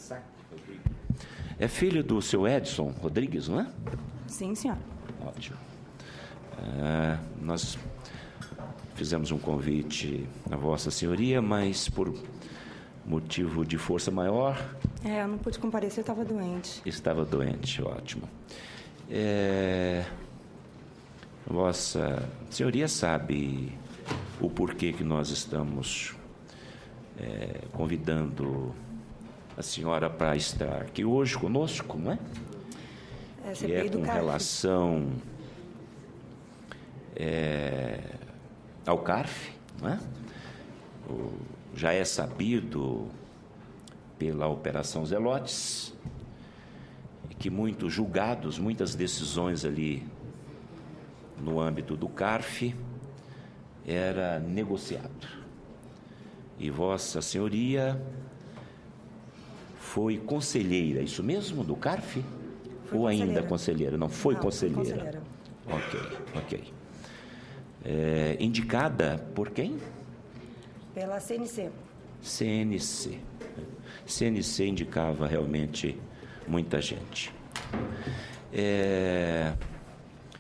Saque Rodrigues. É filho do seu Edson Rodrigues, não é? Sim, senhor. Ótimo. Nós fizemos um convite a Vossa Senhoria, mas por motivo de força maior... Eu não pude comparecer, eu estava doente. Estava doente, ótimo. Vossa Senhoria sabe o porquê que nós estamos convidando a senhora para estar aqui hoje conosco, não é? Que é com relação ao CARF, não é? Já é sabido pela Operação Zelotes que muitos julgados, muitas decisões ali no âmbito do CARF era negociado. E Vossa Senhoria foi conselheira, isso mesmo, do CARF? Ou ainda conselheira? Não, foi conselheira. Ok. Indicada por quem? Pela CNC. CNC indicava realmente muita gente.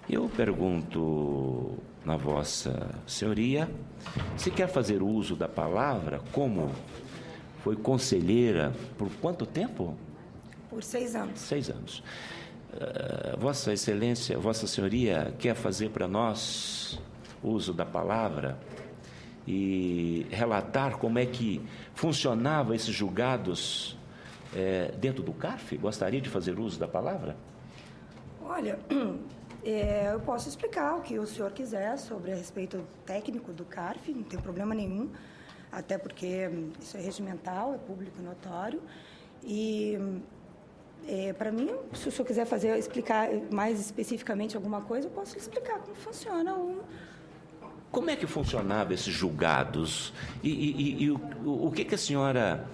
Eu pergunto na Vossa Senhoria se quer fazer uso da palavra, como foi conselheira por quanto tempo? Por 6 anos. 6 anos. Vossa Excelência, Vossa Senhoria quer fazer para nós uso da palavra e relatar como é que funcionava esses julgados dentro do CARF? Gostaria de fazer uso da palavra? Olha, eu posso explicar o que o senhor quiser sobre a respeito técnico do CARF, não tem problema nenhum, até porque isso é regimental, é público notório, e para mim, se o senhor quiser explicar mais especificamente alguma coisa, eu posso explicar como funciona Como é que funcionavam esses julgados? E o que a senhora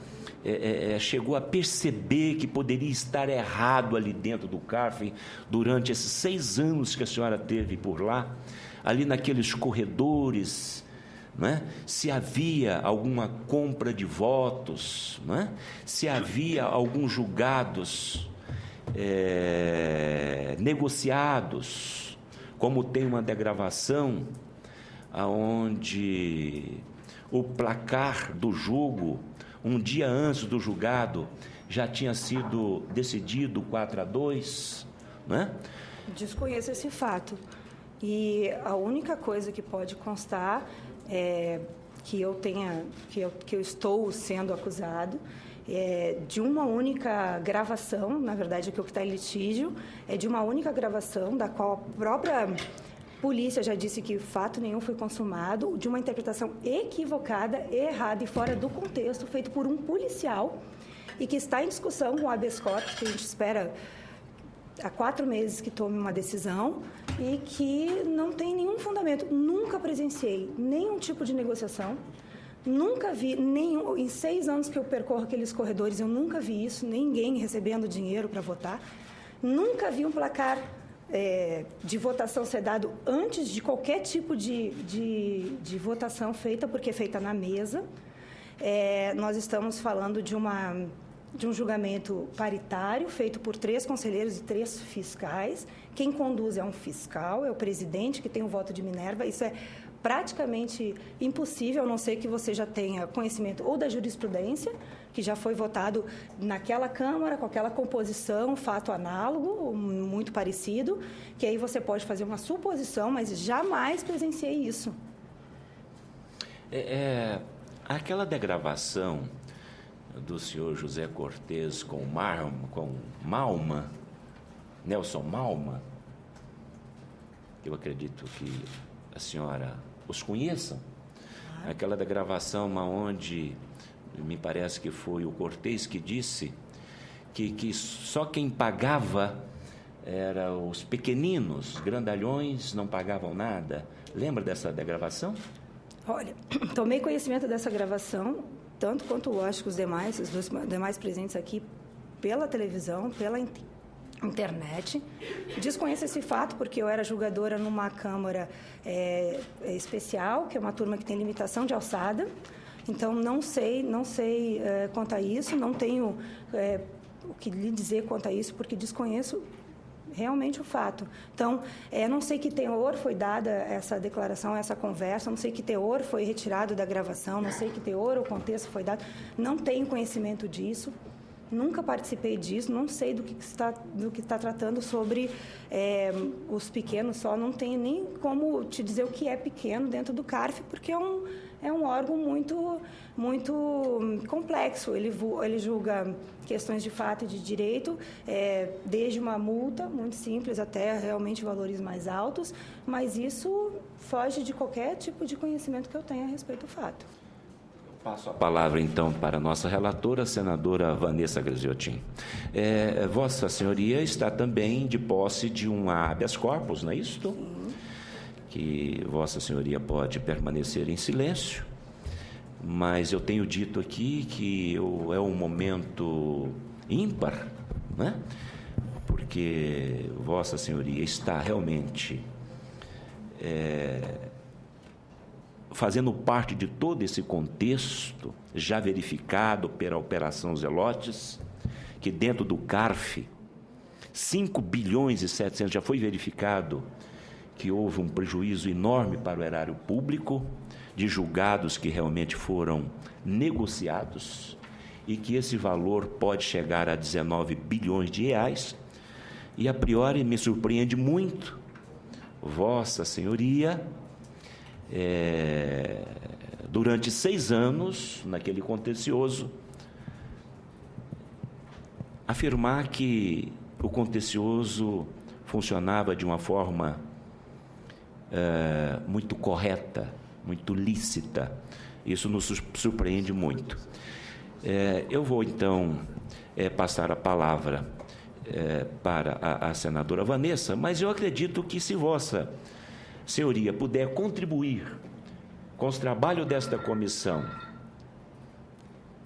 chegou a perceber que poderia estar errado ali dentro do CARF durante esses 6 anos que a senhora teve por lá, ali naqueles corredores, né? Se havia alguma compra de votos, né? Se havia alguns julgados negociados, como tem uma degravação onde o placar do julgo, um dia antes do julgado, já tinha sido decidido 4-2, né? Desconheço esse fato. E a única coisa que pode constar é que eu estou sendo acusado de uma única gravação, na verdade, o que está em litígio, é de uma única gravação, da qual a própria polícia já disse que fato nenhum foi consumado, de uma interpretação equivocada, errada e fora do contexto, feito por um policial, e que está em discussão com o habeas corpus, que a gente espera há 4 meses que tome uma decisão, e que não tem nenhum fundamento. Nunca presenciei nenhum tipo de negociação, nunca vi nenhum, em 6 anos que eu percorro aqueles corredores, eu nunca vi isso, ninguém recebendo dinheiro para votar, nunca vi um placar de votação ser dado antes de qualquer tipo de votação feita, porque é feita na mesa. Nós estamos falando de um julgamento paritário, feito por 3 conselheiros e 3 fiscais. Quem conduz é um fiscal, é o presidente, que tem o voto de Minerva. Isso é praticamente impossível, a não ser que você já tenha conhecimento ou da jurisprudência, que já foi votado naquela Câmara, com aquela composição, fato análogo, muito parecido, que aí você pode fazer uma suposição, mas jamais presenciei isso. Aquela degravação do senhor José Cortes com Malma, Nelson Malma, eu acredito que a senhora os conheça, aquela degravação onde me parece que foi o Cortes que disse que só quem pagava eram os pequeninos, grandalhões não pagavam nada. Lembra dessa degravação? Olha, tomei conhecimento dessa gravação, tanto quanto acho que os dois demais presentes aqui, pela televisão, pela internet. Desconheço esse fato porque eu era julgadora numa Câmara especial, que é uma turma que tem limitação de alçada, Então, não sei quanto a isso, não tenho o que lhe dizer quanto a isso, porque desconheço realmente o fato. Então, não sei que teor foi dada essa declaração, essa conversa, não sei que teor foi retirado da gravação, não sei que teor ou contexto foi dado, não tenho conhecimento disso, nunca participei disso, não sei do que está tratando sobre os pequenos só, não tenho nem como te dizer o que é pequeno dentro do CARF, porque é um órgão muito, muito complexo. Ele julga questões de fato e de direito, desde uma multa muito simples até realmente valores mais altos, mas isso foge de qualquer tipo de conhecimento que eu tenha a respeito do fato. Passo a palavra, então, para a nossa relatora, a senadora Vanessa Graziotin. Vossa Senhoria está também de posse de um habeas corpus, não é isso? Sim. Que Vossa Senhoria pode permanecer em silêncio, mas eu tenho dito aqui que é um momento ímpar, né? Porque Vossa Senhoria está realmente fazendo parte de todo esse contexto já verificado pela Operação Zelotes, que dentro do CARF, 5 bilhões e 700 já foi verificado que houve um prejuízo enorme para o erário público, de julgados que realmente foram negociados e que esse valor pode chegar a 19 bilhões de reais. E, a priori, me surpreende muito Vossa Senhoria, durante 6 anos, naquele contencioso, afirmar que o contencioso funcionava de uma forma muito correta, muito lícita. Isso nos surpreende muito. Eu vou, então, passar a palavra para a senadora Vanessa, mas eu acredito que, se Vossa Senhoria puder contribuir com os trabalhos desta comissão,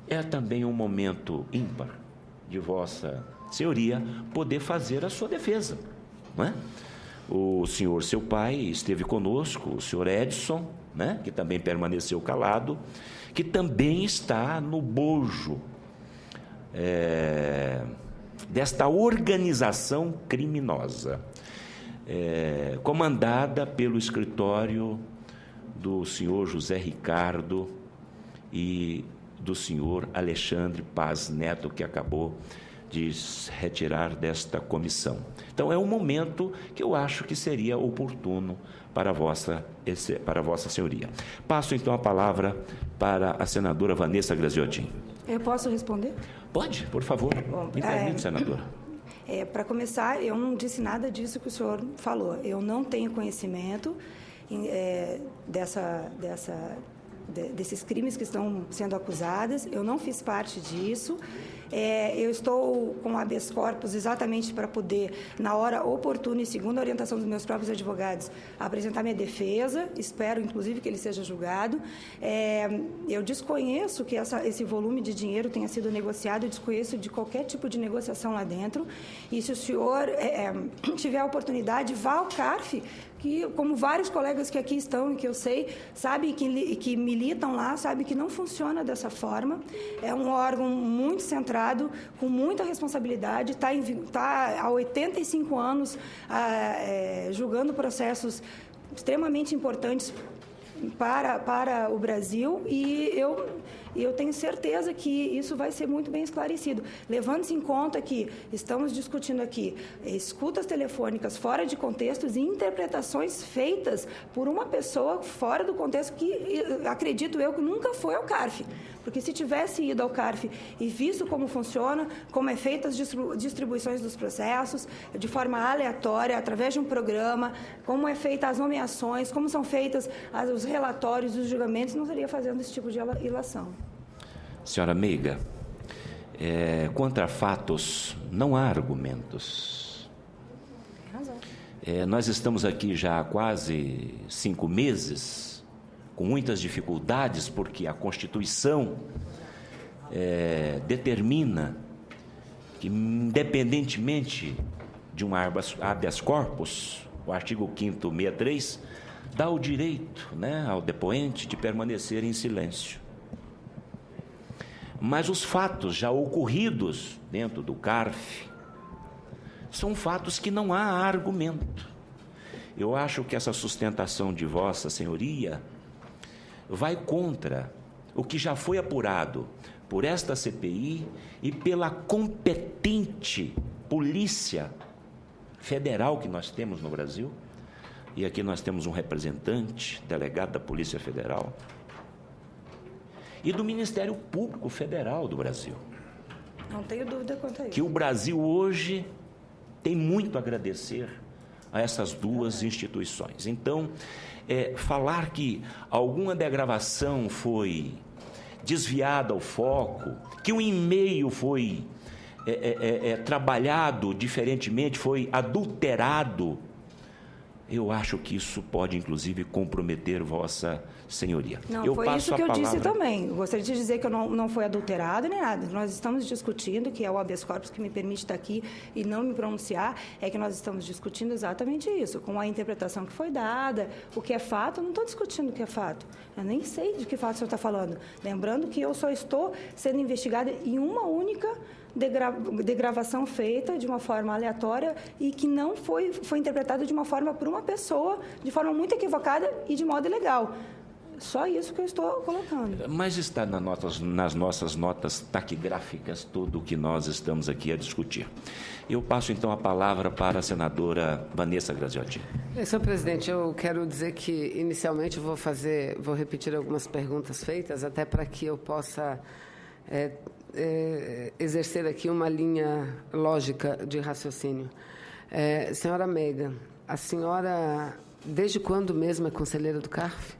é também um momento ímpar de Vossa Senhoria poder fazer a sua defesa, não é? O senhor, seu pai, esteve conosco, o senhor Edson, né, que também permaneceu calado, que também está no bojo desta organização criminosa, comandada pelo escritório do senhor José Ricardo e do senhor Alexandre Paz Neto, que acabou de se retirar desta comissão. Então, é um momento que eu acho que seria oportuno para Vossa Senhoria. Passo, então, a palavra para a senadora Vanessa Graziotin. Eu posso responder? Pode, por favor. Me permite, senadora. Para começar, eu não disse nada disso que o senhor falou. Eu não tenho conhecimento desses crimes que estão sendo acusados. Eu não fiz parte disso. Eu estou com habeas corpus exatamente para poder, na hora oportuna e segundo a orientação dos meus próprios advogados, apresentar minha defesa. Espero, inclusive, que ele seja julgado. Eu desconheço que esse volume de dinheiro tenha sido negociado, eu desconheço de qualquer tipo de negociação lá dentro. E se o senhor tiver a oportunidade, vá ao CARF, que, como vários colegas que aqui estão e que eu sei, sabem que militam lá, sabem que não funciona dessa forma. É um órgão muito centrado, com muita responsabilidade, está há 85 anos julgando processos extremamente importantes para o Brasil, e eu tenho certeza que isso vai ser muito bem esclarecido, levando-se em conta que estamos discutindo aqui escutas telefônicas fora de contextos e interpretações feitas por uma pessoa fora do contexto que, acredito eu, que nunca foi ao CARF. Porque se tivesse ido ao CARF e visto como funciona, como é feita as distribuições dos processos, de forma aleatória, através de um programa, como é feita as nomeações, como são feitas os relatórios, os julgamentos, não estaria fazendo esse tipo de ilação. Senhora Meiga, contra fatos não há argumentos. Tem razão. Nós estamos aqui já há quase 5 meses, com muitas dificuldades, porque a Constituição determina que, independentemente de um habeas corpus, o artigo 5º 63, dá o direito, né, ao depoente de permanecer em silêncio. Mas os fatos já ocorridos dentro do CARF são fatos que não há argumento. Eu acho que essa sustentação de Vossa Senhoria vai contra o que já foi apurado por esta CPI e pela competente Polícia Federal que nós temos no Brasil. E aqui nós temos um representante, delegado da Polícia Federal, e do Ministério Público Federal do Brasil. Não tenho dúvida quanto a isso. Que o Brasil hoje tem muito a agradecer a essas duas instituições. Então, falar que alguma degravação foi desviada ao foco, que um e-mail foi trabalhado diferentemente, foi adulterado, eu acho que isso pode, inclusive, comprometer Vossa Senhoria. Não, eu foi passo isso que eu palavra... disse também. Gostaria de dizer que não foi adulterado nem nada. Nós estamos discutindo, que é o habeas corpus que me permite estar aqui e não me pronunciar, é que nós estamos discutindo exatamente isso, com a interpretação que foi dada, o que é fato. Eu não estou discutindo o que é fato. Eu nem sei de que fato o senhor está falando. Lembrando que eu só estou sendo investigada em uma única degravação feita de uma forma aleatória e que não foi interpretada de uma forma por uma pessoa, de forma muito equivocada e de modo ilegal. Só isso que eu estou colocando. Mas está nas nossas notas taquigráficas tudo o que nós estamos aqui a discutir. Eu passo, então, a palavra para a senadora Vanessa Graziotti. Senhor presidente, eu quero dizer que, inicialmente, vou repetir algumas perguntas feitas, até para que eu possa exercer aqui uma linha lógica de raciocínio. Senhora Almeida, a senhora, desde quando mesmo é conselheira do CARF?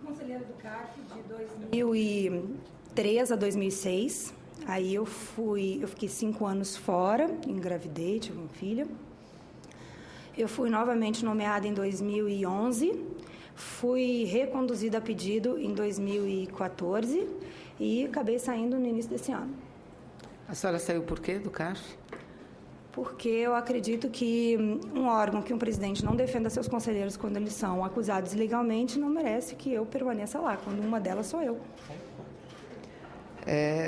Conselheira do CARF de 2003 a 2006. Aí eu fiquei 5 anos fora, engravidei, tive uma filha. Eu fui novamente nomeada em 2011, fui reconduzida a pedido em 2014 e acabei saindo no início desse ano. A senhora saiu por quê do CARF? Porque eu acredito que um órgão, que um presidente não defenda seus conselheiros quando eles são acusados ilegalmente, não merece que eu permaneça lá, quando uma delas sou eu.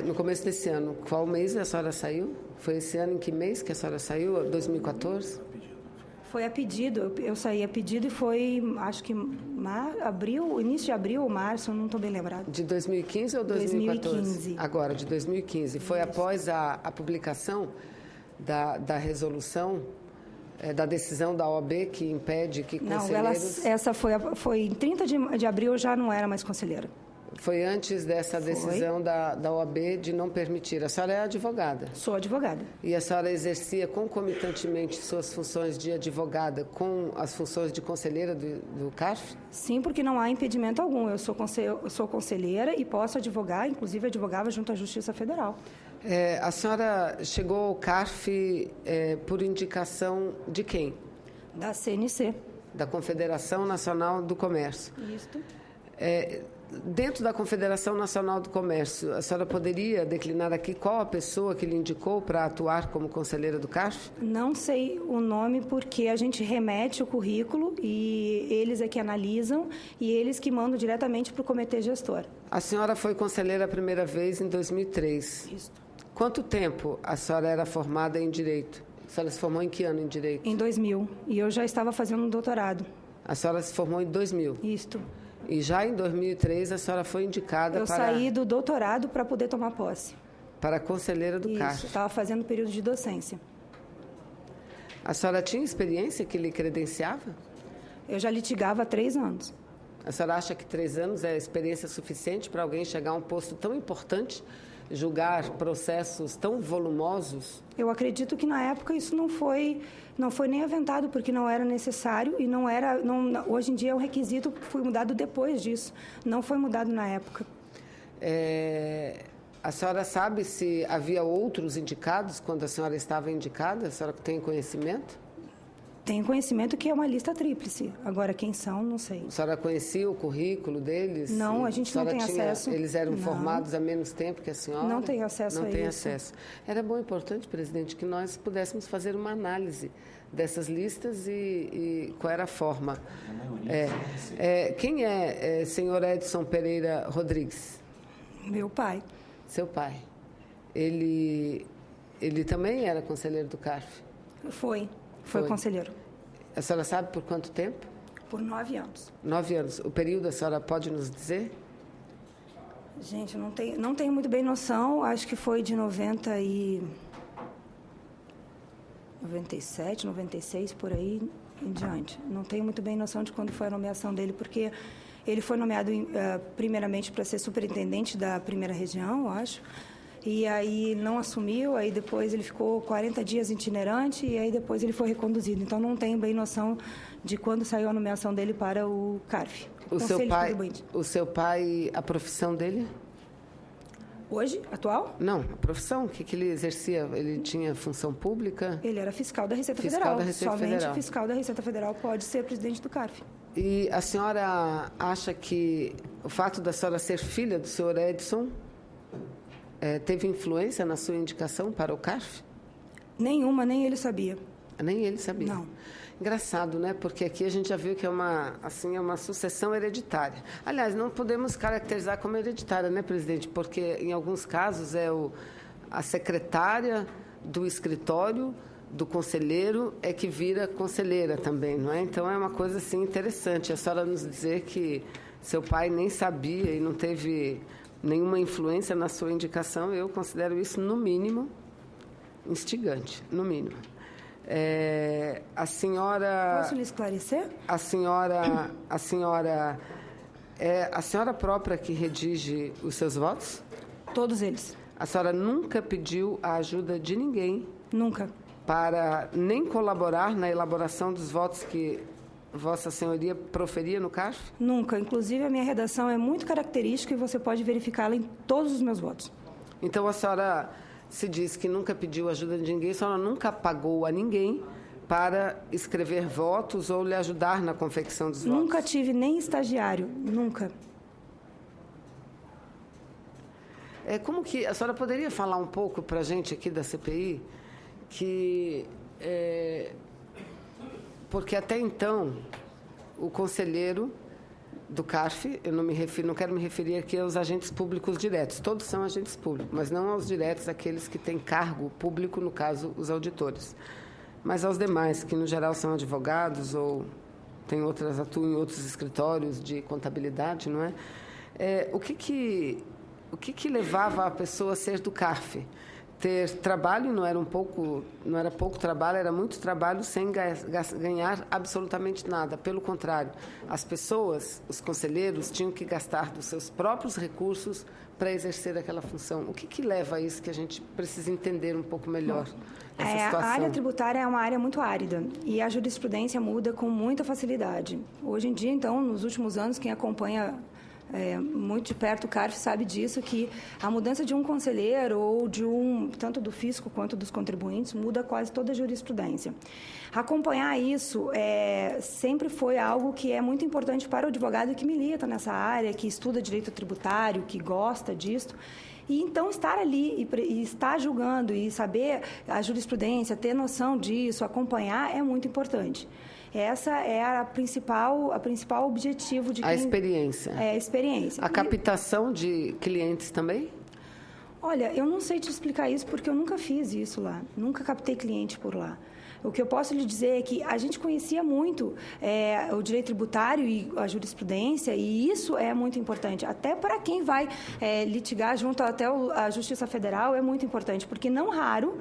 No começo desse ano, qual mês a senhora saiu? Foi esse ano em que mês que a senhora saiu? 2014? Foi a pedido, eu saí a pedido e foi, acho que início de abril ou março, não estou bem lembrada. De 2015 ou 2014? 2015. Agora, de 2015. Foi Isso. após a publicação da resolução, da decisão da OAB que impede que conselheiros... Não, essa foi em 30 de abril, eu já não era mais conselheira. Foi antes dessa decisão da OAB de não permitir. A senhora é advogada? Sou advogada. E a senhora exercia concomitantemente suas funções de advogada com as funções de conselheira do CARF? Sim, porque não há impedimento algum. Eu sou conselheira e posso advogar, inclusive advogava junto à Justiça Federal. A senhora chegou ao CARF por indicação de quem? Da CNC. Da Confederação Nacional do Comércio. Isto. Dentro da Confederação Nacional do Comércio, a senhora poderia declinar aqui qual a pessoa que lhe indicou para atuar como conselheira do CARF? Não sei o nome porque a gente remete o currículo e eles é que analisam e eles que mandam diretamente para o comitê gestor. A senhora foi conselheira a primeira vez em 2003. Isso. Quanto tempo a senhora era formada em Direito? A senhora se formou em que ano em Direito? Em 2000. E eu já estava fazendo um doutorado. A senhora se formou em 2000? Isto. E já em 2003 a senhora foi indicada Eu saí do doutorado para poder tomar posse. Para conselheira do CARF. Isso, estava fazendo período de docência. A senhora tinha experiência que lhe credenciava? Eu já litigava há 3 anos. A senhora acha que 3 anos é experiência suficiente para alguém chegar a um posto tão importante, julgar processos tão volumosos? Eu acredito que na época isso não foi nem aventado, porque não era necessário e hoje em dia é um requisito, foi mudado depois disso, não foi mudado na época. A senhora sabe se havia outros indicados quando a senhora estava indicada? A senhora tem conhecimento? Tenho conhecimento que é uma lista tríplice. Agora, quem são, não sei. A senhora conhecia o currículo deles? Não, a gente não tem acesso. Eles eram formados há menos tempo que a senhora? Não tem acesso a isso. Não tem acesso. Era bom e importante, presidente, que nós pudéssemos fazer uma análise dessas listas e qual era a forma. Quem é senhor Edson Pereira Rodrigues? Meu pai. Seu pai. Ele também era conselheiro do CARF? Foi conselheiro. A senhora sabe por quanto tempo? Por 9 anos. 9 anos. O período a senhora pode nos dizer? Gente, eu não tenho muito bem noção. Acho que foi de 97, 96, por aí em diante. Não tenho muito bem noção de quando foi a nomeação dele, porque ele foi nomeado primeiramente para ser superintendente da primeira região, eu acho. E aí não assumiu, aí depois ele ficou 40 dias itinerante e aí depois ele foi reconduzido. Então não tenho bem noção de quando saiu a nomeação dele para o CARF. O seu pai, a profissão dele? Hoje, atual? Não, a profissão, o que ele exercia? Ele tinha função pública? Ele era fiscal da Receita Federal. Somente fiscal da Receita Federal pode ser presidente do CARF. E a senhora acha que o fato da senhora ser filha do senhor Edson teve influência na sua indicação para o CARF? Nenhuma, nem ele sabia. Nem ele sabia? Não. Engraçado, né? Porque aqui a gente já viu que é uma sucessão hereditária. Aliás, não podemos caracterizar como hereditária, né, presidente? Porque, em alguns casos, a secretária do escritório do conselheiro é que vira conselheira também, não é? Então, é uma coisa, assim, interessante. A senhora nos dizer que seu pai nem sabia e não teve nenhuma influência na sua indicação, eu considero isso, no mínimo, instigante, no mínimo. A senhora... Posso lhe esclarecer? A senhora é a senhora própria que redige os seus votos? Todos eles. A senhora nunca pediu a ajuda de ninguém? Nunca. Para nem colaborar na elaboração dos votos que Vossa Senhoria proferia no CARF? Nunca. Inclusive, a minha redação é muito característica e você pode verificá-la em todos os meus votos. Então, a senhora se diz que nunca pediu ajuda de ninguém, a senhora nunca pagou a ninguém para escrever votos ou lhe ajudar na confecção dos votos? Nunca tive nem estagiário, nunca. Como que a senhora poderia falar um pouco para a gente aqui da CPI porque até então o conselheiro do CARF, eu não quero me referir aqui aos agentes públicos diretos, todos são agentes públicos, mas não aos diretos, aqueles que têm cargo público, no caso, os auditores, mas aos demais, que no geral são advogados ou atuam em outros escritórios de contabilidade, não é? O que levava a pessoa a ser do CARF? Ter trabalho não era pouco trabalho, era muito trabalho sem ganhar absolutamente nada. Pelo contrário, as pessoas, os conselheiros, tinham que gastar dos seus próprios recursos para exercer aquela função. O que leva a isso que a gente precisa entender um pouco melhor essa situação? A área tributária é uma área muito árida e a jurisprudência muda com muita facilidade. Hoje em dia, então, nos últimos anos, quem acompanha muito de perto o CARF sabe disso, que a mudança de um conselheiro ou tanto do fisco quanto dos contribuintes muda quase toda a jurisprudência. Acompanhar isso sempre foi algo que é muito importante para o advogado que milita nessa área, que estuda direito tributário, que gosta disso. E então estar ali e estar julgando e saber a jurisprudência, ter noção disso, acompanhar é muito importante. Essa é a principal objetivo de quem... A experiência. A experiência. A captação de clientes também? Olha, eu não sei te explicar isso porque eu nunca fiz isso lá. Nunca captei cliente por lá. O que eu posso lhe dizer é que a gente conhecia muito o direito tributário e a jurisprudência, e isso é muito importante. Até para quem vai litigar junto até a Justiça Federal é muito importante, porque não raro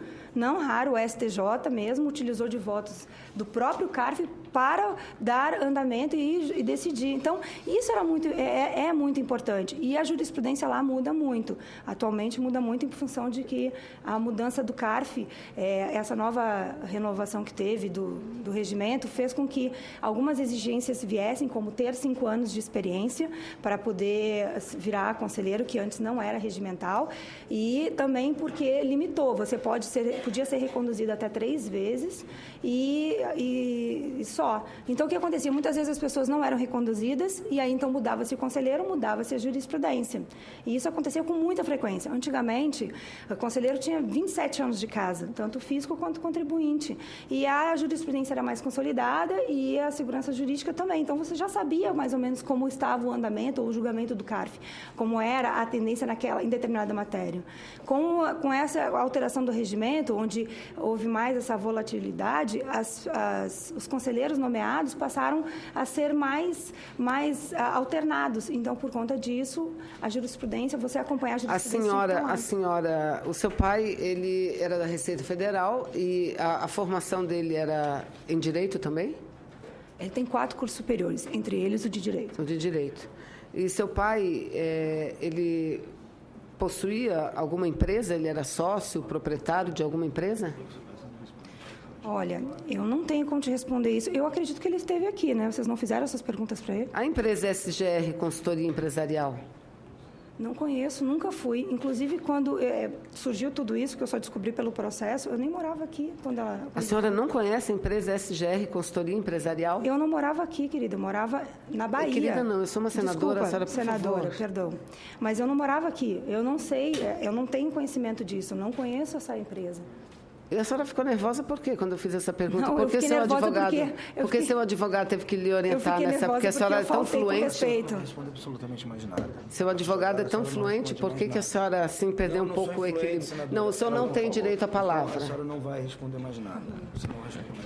o STJ mesmo utilizou de votos do próprio CARF para dar andamento e decidir. Então, isso era muito importante. E a jurisprudência lá muda muito. Atualmente muda muito em função de que a mudança do CARF, essa nova renovação que teve do regimento, fez com que algumas exigências viessem, como ter 5 anos de experiência para poder virar conselheiro, que antes não era regimental, e também porque limitou. Você podia ser reconduzido até 3 vezes e só. só. Então, o que acontecia? Muitas vezes as pessoas não eram reconduzidas e aí, então, mudava-se o conselheiro, mudava-se a jurisprudência. E isso acontecia com muita frequência. Antigamente, o conselheiro tinha 27 anos de casa, tanto físico quanto contribuinte. E a jurisprudência era mais consolidada e a segurança jurídica também. Então, você já sabia mais ou menos como estava o andamento ou o julgamento do CARF, como era a tendência em determinada matéria. Com essa alteração do regimento, onde houve mais essa volatilidade, os conselheiros nomeados passaram a ser mais alternados. Então, por conta disso, a jurisprudência, você acompanhar a jurisprudência... A senhora, o seu pai, ele era da Receita Federal e a formação dele era em Direito também? Ele tem 4 cursos superiores, entre eles o de Direito. O de Direito. E seu pai, ele possuía alguma empresa? Ele era sócio, proprietário de alguma empresa? Olha, eu não tenho como te responder isso. Eu acredito que ele esteve aqui, né? Vocês não fizeram essas perguntas para ele? A empresa SGR Consultoria Empresarial? Não conheço, nunca fui. Inclusive, quando surgiu tudo isso, que eu só descobri pelo processo, eu nem morava aqui. A senhora não conhece a empresa SGR Consultoria Empresarial? Eu não morava aqui, querida. Eu morava na Bahia. Querida, não. Eu sou uma senadora. Desculpa, a senhora, por senadora, favor. Perdão. Mas eu não morava aqui. Eu não sei, eu não tenho conhecimento disso. Eu não conheço essa empresa. E a senhora ficou nervosa por quê, quando eu fiz essa pergunta? Não, porque seu advogado, porque seu advogado teve que lhe orientar nessa, porque a senhora é tão fluente. Não responde absolutamente mais nada. Seu advogado é tão fluente, por que a senhora assim perdeu um pouco o equilíbrio? Não, o senhor não tem direito à palavra. A senhora não vai responder mais nada.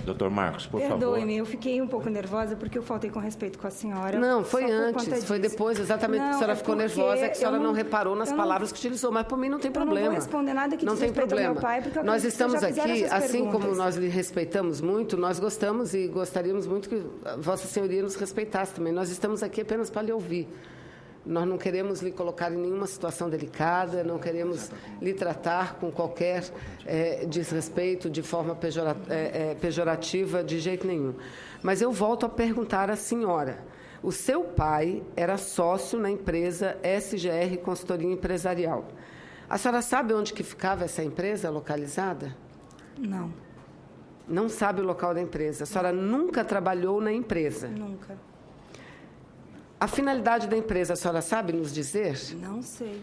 Doutor Marcos, por favor. Perdoe-me, eu fiquei um pouco nervosa porque eu faltei com respeito com a senhora. Não, foi antes, foi depois, exatamente porque a senhora ficou nervosa, que a senhora não reparou nas palavras que utilizou, mas por mim não tem problema. Eu não vou responder nada que não diz tem respeito problema. ao meu pai, porque nós estamos aqui, assim como perguntas. nós lhe respeitamos muito, nós gostamos e gostaríamos muito que Vossa Senhoria nos respeitasse também. Nós estamos aqui apenas para lhe ouvir. Nós não queremos lhe colocar em nenhuma situação delicada, não queremos lhe tratar com qualquer desrespeito, de forma pejorativa, de jeito nenhum. Mas eu volto a perguntar à senhora. O seu pai era sócio na empresa SGR Consultoria Empresarial. A senhora sabe onde que ficava essa empresa localizada? Não. Não sabe o local da empresa. A senhora nunca trabalhou na empresa? Nunca. A finalidade da empresa, a senhora sabe nos dizer? Não sei.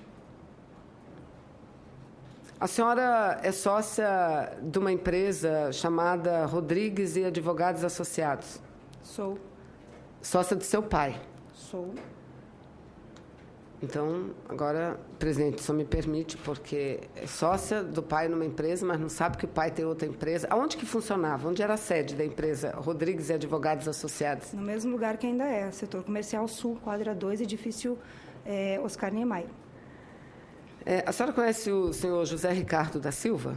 A senhora é sócia de uma empresa chamada Rodrigues e Advogados Associados? Sou. Sócia do seu pai? Sou. Então, agora, presidente, só me permite, porque é sócia do pai numa empresa, mas não sabe que o pai tem outra empresa. Aonde que funcionava? Onde era a sede da empresa Rodrigues e Advogados Associados? No mesmo lugar que ainda é, Setor Comercial Sul, quadra 2, edifício Oscar Niemeyer. A senhora conhece o senhor José Ricardo da Silva?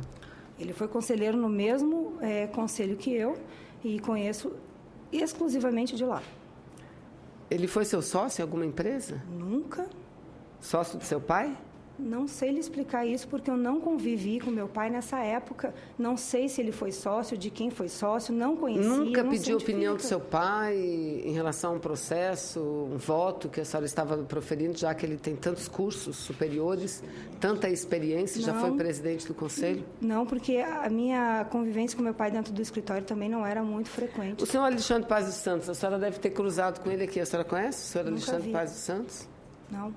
Ele foi conselheiro no mesmo conselho que eu e conheço exclusivamente de lá. Ele foi seu sócio em alguma empresa? Nunca. Sócio do seu pai? Não sei lhe explicar isso, porque eu não convivi com meu pai nessa época. Não sei se ele foi sócio, de quem foi sócio, não conhecia. Nunca pediu opinião do seu pai em relação a um processo, um voto que a senhora estava proferindo, já que ele tem tantos cursos superiores, tanta experiência, já foi presidente do conselho? Não, porque a minha convivência com meu pai dentro do escritório também não era muito frequente. O senhor Alexandre Paz dos Santos, a senhora deve ter cruzado com ele aqui. A senhora conhece o senhor Nunca Alexandre vi. Paz dos Santos? Não.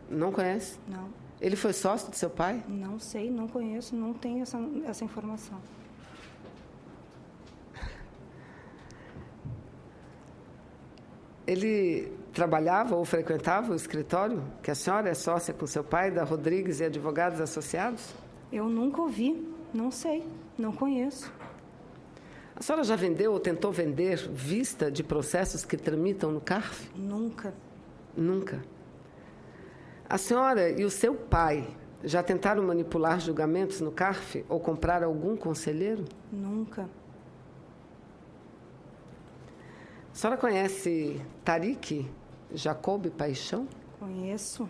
Não conhece? Não. Ele foi sócio do seu pai? Não sei, não conheço, não tenho essa informação. Ele trabalhava ou frequentava o escritório que a senhora é sócia com seu pai, da Rodrigues e Advogados Associados? Eu nunca ouvi, não sei, não conheço. A senhora já vendeu ou tentou vender vista de processos que tramitam no CARF? Nunca. Nunca. A senhora e o seu pai já tentaram manipular julgamentos no CARF ou comprar algum conselheiro? Nunca. A senhora conhece Tariq Jacob Paixão? Conheço.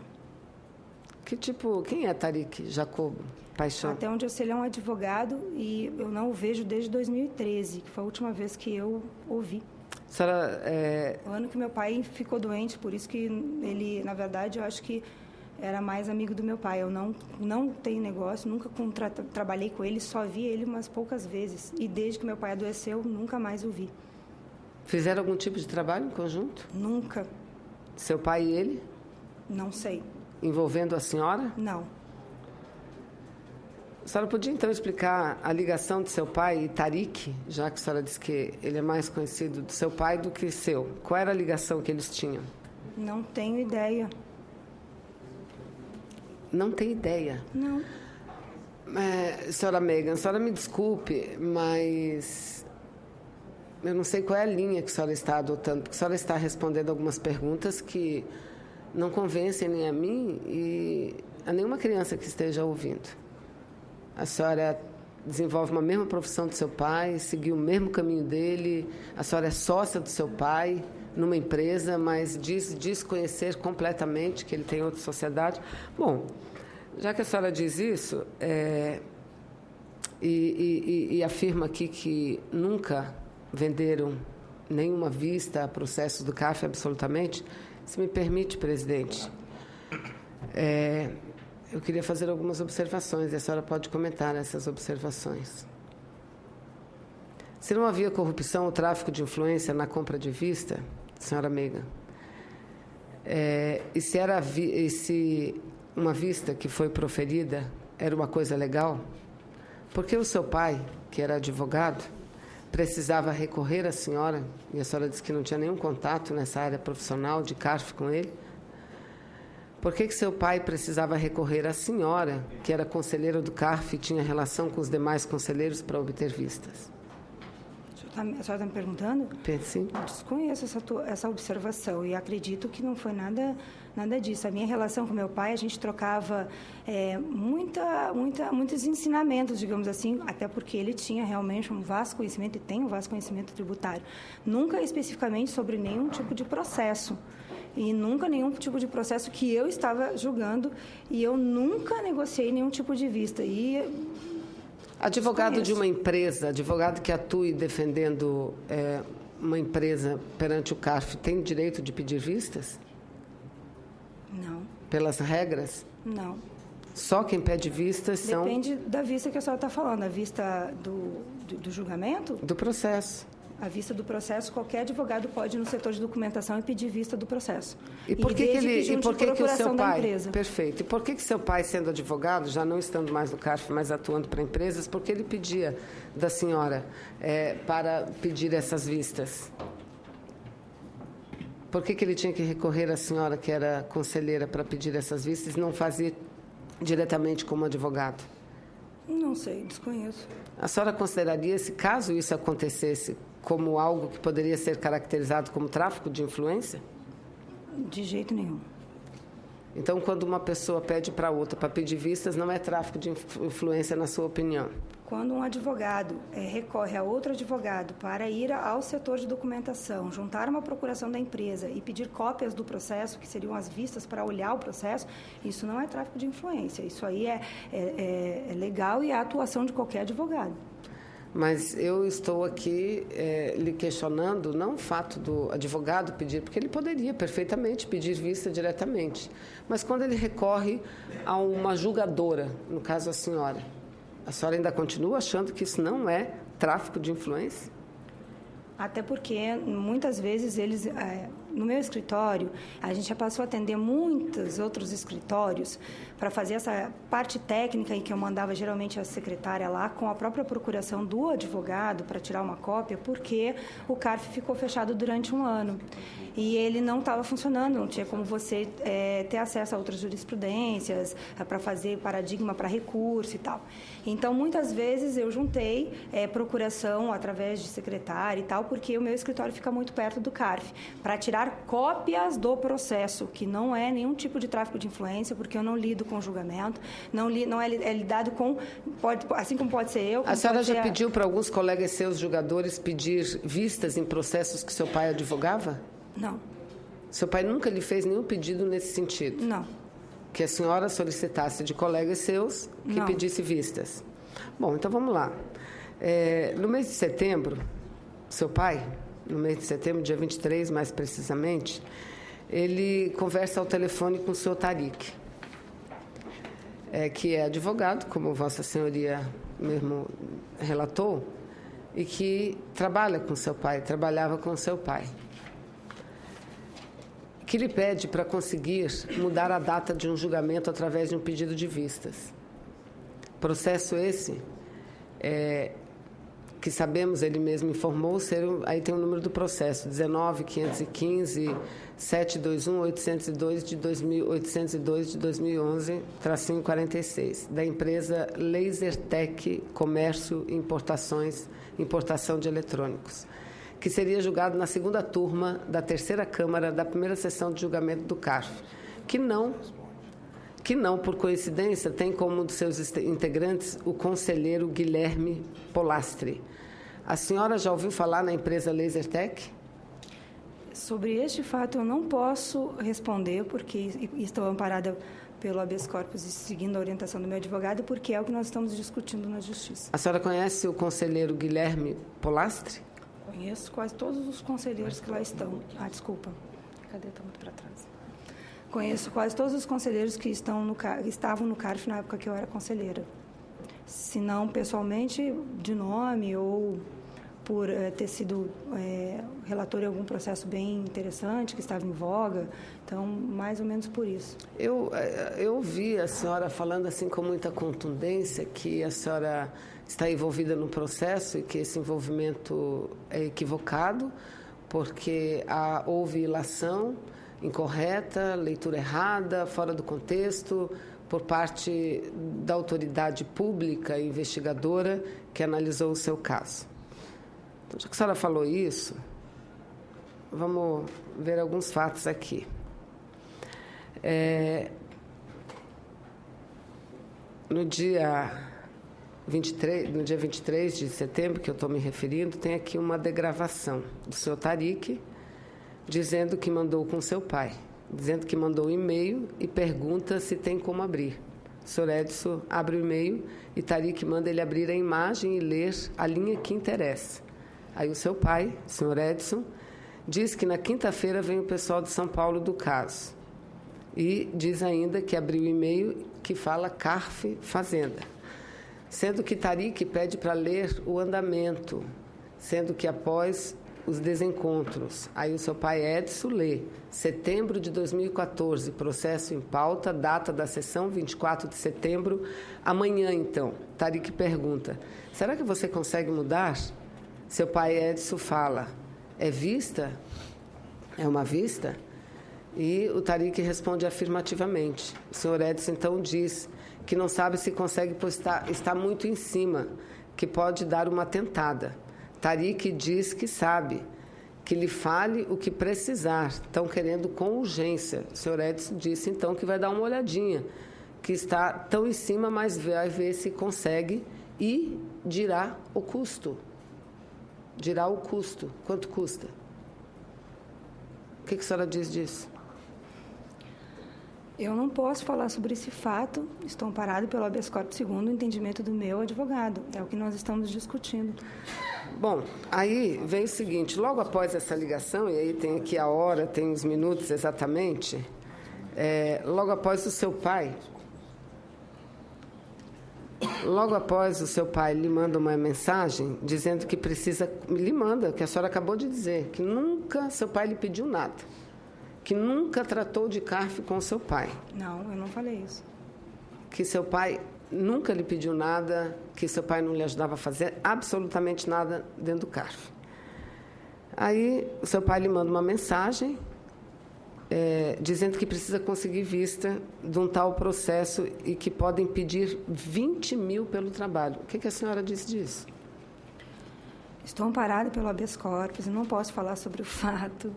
Quem é Tariq Jacob Paixão? Até onde eu sei, ele é um advogado e eu não o vejo desde 2013, que foi a última vez que eu o vi. A senhora, O ano que meu pai ficou doente, por isso que ele, na verdade, eu acho que era mais amigo do meu pai. Eu não tenho negócio, nunca trabalhei com ele, só vi ele umas poucas vezes. E desde que meu pai adoeceu, nunca mais o vi. Fizeram algum tipo de trabalho em conjunto? Nunca. Seu pai e ele? Não sei. Envolvendo a senhora? Não. A senhora podia, então, explicar a ligação de seu pai e Tariq, já que a senhora disse que ele é mais conhecido do seu pai do que seu. Qual era a ligação que eles tinham? Não tenho ideia. Não tem ideia? Não. Senhora Megan, a senhora me desculpe, mas eu não sei qual é a linha que a senhora está adotando, porque a senhora está respondendo algumas perguntas que não convencem nem a mim e a nenhuma criança que esteja ouvindo. A senhora desenvolve uma mesma profissão do seu pai, seguiu o mesmo caminho dele, a senhora é sócia do seu pai numa empresa, mas diz desconhecer completamente que ele tem outra sociedade. Bom, já que a senhora diz isso, e afirma aqui que nunca venderam nenhuma vista a processos do CARF, absolutamente, se me permite, presidente, eu queria fazer algumas observações, e a senhora pode comentar essas observações. Se não havia corrupção ou tráfico de influência na compra de vista, senhora Megan, e se uma vista que foi proferida era uma coisa legal, por que o seu pai, que era advogado, precisava recorrer à senhora, e a senhora disse que não tinha nenhum contato nessa área profissional de CARF com ele? Por que seu pai precisava recorrer à senhora, que era conselheira do CARF e tinha relação com os demais conselheiros para obter vistas? A senhora está me perguntando? Sim. Eu desconheço essa observação e acredito que não foi nada disso. A minha relação com meu pai, a gente trocava muitos ensinamentos, digamos assim, até porque ele tinha realmente um vasto conhecimento e tem um vasto conhecimento tributário. Nunca especificamente sobre nenhum tipo de processo. E nunca nenhum tipo de processo que eu estava julgando e eu nunca negociei nenhum tipo de vista. Advogado de uma empresa, advogado que atue defendendo uma empresa perante o CARF, tem direito de pedir vistas? Não. Pelas regras? Não. Só quem pede vistas são... Depende da vista que a senhora está falando. A vista do julgamento? Do processo. A vista do processo, qualquer advogado pode ir no setor de documentação e pedir vista do processo. E por que o seu pai... Perfeito. E por que seu pai, sendo advogado, já não estando mais no CARF, mas atuando para empresas, por que ele pedia da senhora para pedir essas vistas? Por que ele tinha que recorrer à senhora, que era conselheira, para pedir essas vistas e não fazia diretamente como advogado? Não sei, desconheço. A senhora consideraria, se caso isso acontecesse, como algo que poderia ser caracterizado como tráfico de influência? De jeito nenhum. Então, quando uma pessoa pede para outra para pedir vistas, não é tráfico de influência, na sua opinião? Quando um advogado recorre a outro advogado para ir ao setor de documentação, juntar uma procuração da empresa e pedir cópias do processo, que seriam as vistas para olhar o processo, isso não é tráfico de influência. Isso aí é legal e é a atuação de qualquer advogado. Mas eu estou aqui lhe questionando, não o fato do advogado pedir, porque ele poderia perfeitamente pedir vista diretamente, mas quando ele recorre a uma julgadora, no caso a senhora ainda continua achando que isso não é tráfico de influência? Até porque, muitas vezes, eles... no meu escritório, a gente já passou a atender muitos outros escritórios para fazer essa parte técnica em que eu mandava geralmente a secretária lá com a própria procuração do advogado para tirar uma cópia, porque o CARF ficou fechado durante um ano. E ele não estava funcionando, não tinha como você ter acesso a outras jurisprudências, para fazer paradigma para recurso e tal. Então, muitas vezes, eu juntei procuração através de secretária e tal, porque o meu escritório fica muito perto do CARF, para tirar cópias do processo, que não é nenhum tipo de tráfico de influência, porque eu não lido com julgamento, não é lidado com, assim como pode ser eu... A senhora já pediu para alguns colegas seus julgadores pedir vistas em processos que seu pai advogava? Não. Seu pai nunca lhe fez nenhum pedido nesse sentido? Não. Que a senhora solicitasse de colegas seus que pedisse vistas? Bom, então vamos lá. No mês de setembro, seu pai, no mês de setembro, dia 23 mais precisamente, ele conversa ao telefone com o senhor Tariq, que é advogado, como Vossa Senhoria mesmo relatou, e que trabalhava com seu pai, que lhe pede para conseguir mudar a data de um julgamento através de um pedido de vistas. Processo esse, que sabemos, ele mesmo informou, aí tem o número do processo, 19.515.721.802 de 2011, tracinho 46, da empresa Lasertec Comércio e Importação de Eletrônicos, que seria julgado na segunda turma da terceira Câmara da primeira sessão de julgamento do CARF, que não, por coincidência, tem como um dos seus integrantes o conselheiro Guilherme Polastri. A senhora já ouviu falar na empresa Lasertec? Sobre este fato, eu não posso responder, porque estou amparada pelo habeas corpus e seguindo a orientação do meu advogado, porque é o que nós estamos discutindo na Justiça. A senhora conhece o conselheiro Guilherme Polastri? Conheço quase todos os conselheiros que lá estão. Desculpa. Cadê? Está muito para trás. Conheço quase todos os conselheiros que estavam no CARF na época que eu era conselheira. Se não pessoalmente, de nome ou por ter sido relator em algum processo bem interessante, que estava em voga. Então, mais ou menos por isso. Eu ouvi a senhora falando assim com muita contundência que a senhora está envolvida no processo e que esse envolvimento é equivocado, porque houve ilação incorreta, leitura errada, fora do contexto, por parte da autoridade pública e investigadora que analisou o seu caso. Então, já que a senhora falou isso, vamos ver alguns fatos aqui. No dia 23 de setembro, que eu estou me referindo, tem aqui uma degravação do senhor Tariq, dizendo que mandou com seu pai, dizendo que mandou um e-mail e pergunta se tem como abrir. O senhor Edson abre o e-mail e Tariq manda ele abrir a imagem e ler a linha que interessa. Aí o seu pai, o senhor Edson, diz que na quinta-feira vem o pessoal de São Paulo do caso. E diz ainda que abriu o e-mail que fala CARF Fazenda. Sendo que Tariq pede para ler o andamento, sendo que após os desencontros, aí o seu pai Edson lê, setembro de 2014, processo em pauta, data da sessão, 24 de setembro, amanhã então. Tariq pergunta, será que você consegue mudar? Seu pai Edson fala, é vista? É uma vista? E o Tariq responde afirmativamente. O senhor Edson então diz que não sabe se consegue, pois está muito em cima, que pode dar uma tentada. Tariq diz que sabe, que lhe fale o que precisar. Estão querendo com urgência. O senhor Edson disse então que vai dar uma olhadinha, que está tão em cima, mas vai ver se consegue e dirá o custo. Dirá o custo. Quanto custa? O que a senhora diz disso? Eu não posso falar sobre esse fato. Estou amparado pelo habeas corpus segundo o entendimento do meu advogado. É o que nós estamos discutindo. Bom, aí vem o seguinte, logo após essa ligação, e aí tem aqui a hora, tem os minutos exatamente, logo após o seu pai lhe manda uma mensagem dizendo que precisa, lhe manda, que a senhora acabou de dizer, que nunca seu pai lhe pediu nada, que nunca tratou de CARF com seu pai. Não, eu não falei isso. Que seu pai nunca lhe pediu nada, que seu pai não lhe ajudava a fazer absolutamente nada dentro do CARF. Aí o seu pai lhe manda uma mensagem dizendo que precisa conseguir vista de um tal processo e que podem pedir 20 mil pelo trabalho. O que a senhora disse disso? Estou amparada pelo habeas corpus e não posso falar sobre o fato,